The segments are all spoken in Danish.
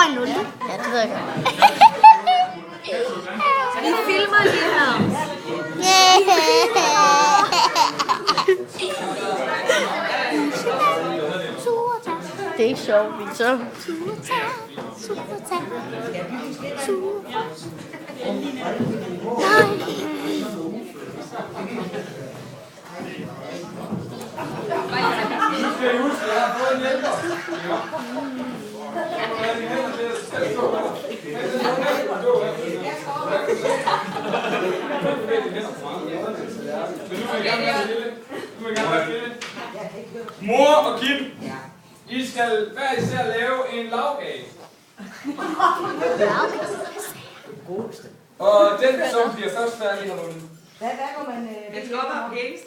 får en 0. Ja, det ved jeg godt. Vi filmer lige her. Det er sjovt, Victor. Mor og Kim, I skal hver især lave en lavkage. Og den, som bliver først færdig, har vundet. Hvad går man...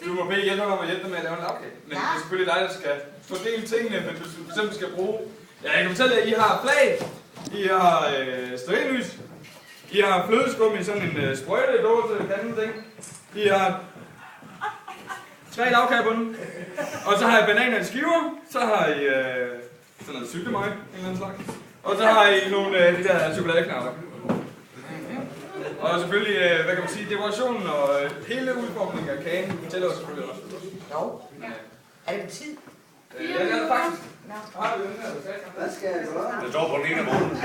Du må bede hjælpe mig om at hjælpe dig med at lave en lavkage. Men det er selvfølgelig dig, der skal fordele tingene, men du for eksempel skal bruge... Ja, jeg kan fortælle jer, at I har flag, I har stearinlys, I har flødeskum i sådan en sprøjtedåse, kanden ting. I har 3 lavkagebunden, og så har I bananer i skiver, så har I sådan noget syltemøg, en eller anden slags. Og så har I nogle af de der chokoladeknaller. Og selvfølgelig, hvad kan man sige, dekorationen og hele udformningen af kagen tæller selvfølgelig også. Jo. Er det på tid? Ja, det er det faktisk. Hvad skal jeg gøre? Det står på den ene af måneden.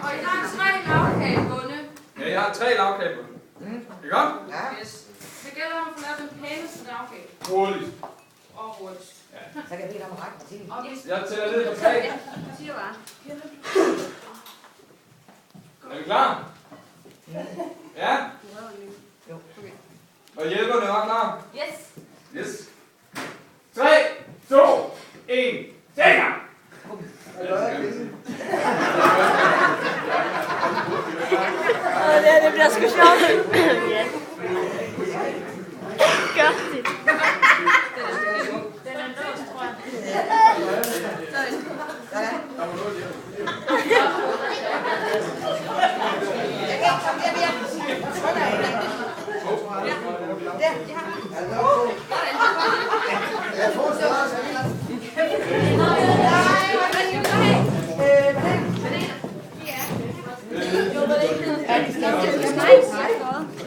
Og I har 3 lavkagebunde. Ja, jeg har 3 lavkagebunde. Ikke godt? Ja. Yes. Det gælder om at få lavet den pæneste lavkage. Hurtigt. Og hurtigt. Så kan jeg bede dig om at række mig til. Og hvis Jeg tæller ned på 3. jeg siger bare. Er vi klar? Ja? Jo. Og hjælperne var klar? Yes. Yes. 3, 2, 1, tænker! Det bliver sgu sjovt. Ja. Gør det. Den er dås, tror jeg.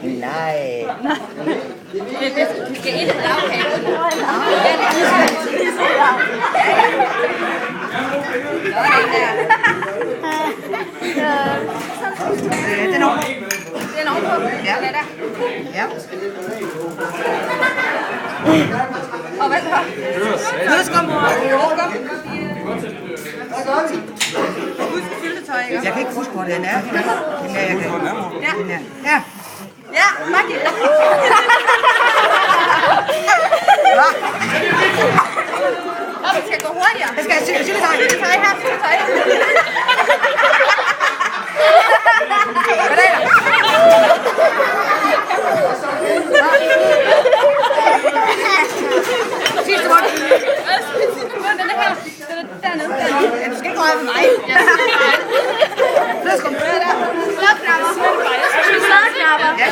Nej. Vi skal ind i lavkage. Den over. Den ovenpå. Ja. Den er der. Ja. Og hvad så? Flødeskum. Hvad gør vi? Husk syltetøj, ikke? Jeg kan ikke huske, hvor den er. Ja. Ja, Maggie. Og vi skal gå hurtigere. Jeg skal have syltetøj. Syltetøj her, syltetøj. Bananer. Sidste mund. Den er her. Den er dernede. Ja, du skal ikke røre ved mig. Flødeskum. Flødeknapper. Chokoladeklapper. Ja.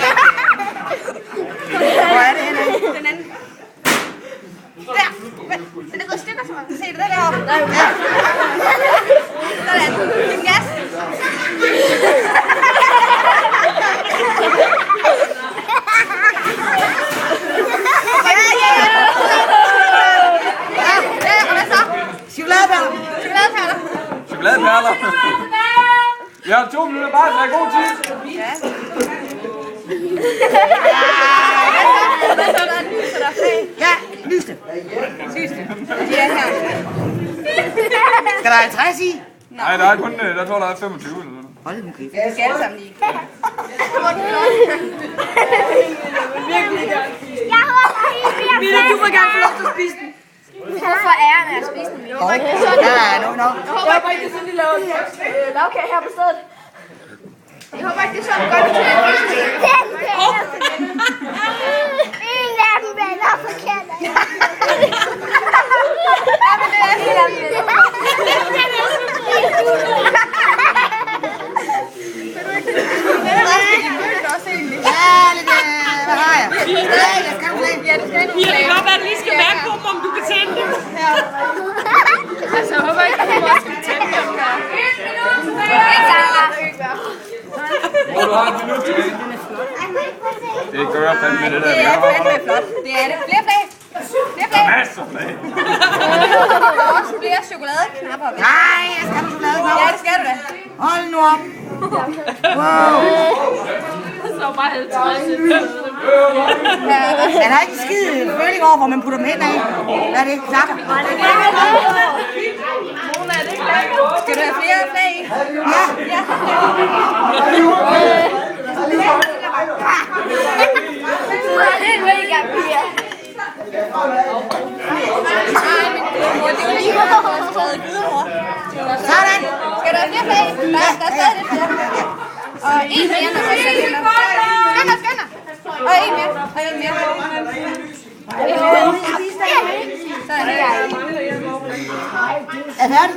Hvor er det henne? Den anden. Der. Den er gået i stykker, så man kan se det. Den deroppe. Ja. Sådan. Giv den gas. Ja, og hvad så? Chokoladeperler. Chokoladeperler. Chokoladeperler. Jeg har 2 minutter bare, så jeg har god tid. Ja. Hvad så? Der er et lys, og der er flag. Ja, lyste. De er her. Skal der 50 i? Nej, der er kun, der tror der er 25 eller sådan. Hold nu kæft. Vi skal alle sammen lige. Jeg håber, I bliver Mille, du må gerne få lov til at spise den. Hvorfor æren af at spise den? Ja, no. Jeg håber ikke, det er sådan, de laver lavkage her på stedet. Jeg håber ikke, det er sådan godt. Den en af dem vender forkert. Ja, men det er helt andet. Hvad har jeg? Jeg skal have en. Ja, det skal Det kan godt være, at du lige skal mærke på, om du kan tænde det. Altså, jeg håber ikke, at du også skal tænde dem her. 1 minut tilbage. gør fandme det der. Det er fandme flot. Det er det. Flere flag. Flere flag. Masser af flag. Der er også flere chokoladeknapper. Nej, jeg skal have chokoladeknapper. Ja, det skal du da. Hold nu op. Wow. Så bare 50. Er der ikke en skid føling over, hvor man putter dem hen af? Hvad er det? Klakker? Skal du have flere flag i? Ja. Ja. Det er mega piger. Sådan. Skal der have flere flag? Der er stadig lidt flere. Og en mere, når man sætter den. Skynd dig. Og en mere. Og en mere. Så er det her. Er færdig?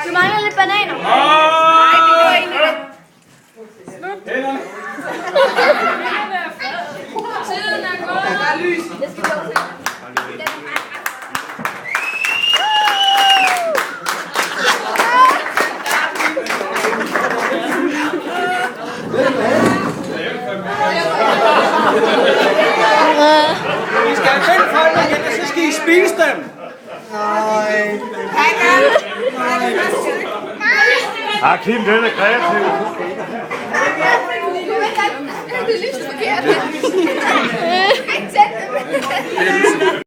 Du mangler lidt bananer. Nej, det var en af dem. Hænderne. Tiden er gået. Der er lys. Det skal vi også se. I skal vente folk igen, og så skal I spise dem. Ah, Kim, den er kreativ. Det er lige så forkert. Ikke tænd dem.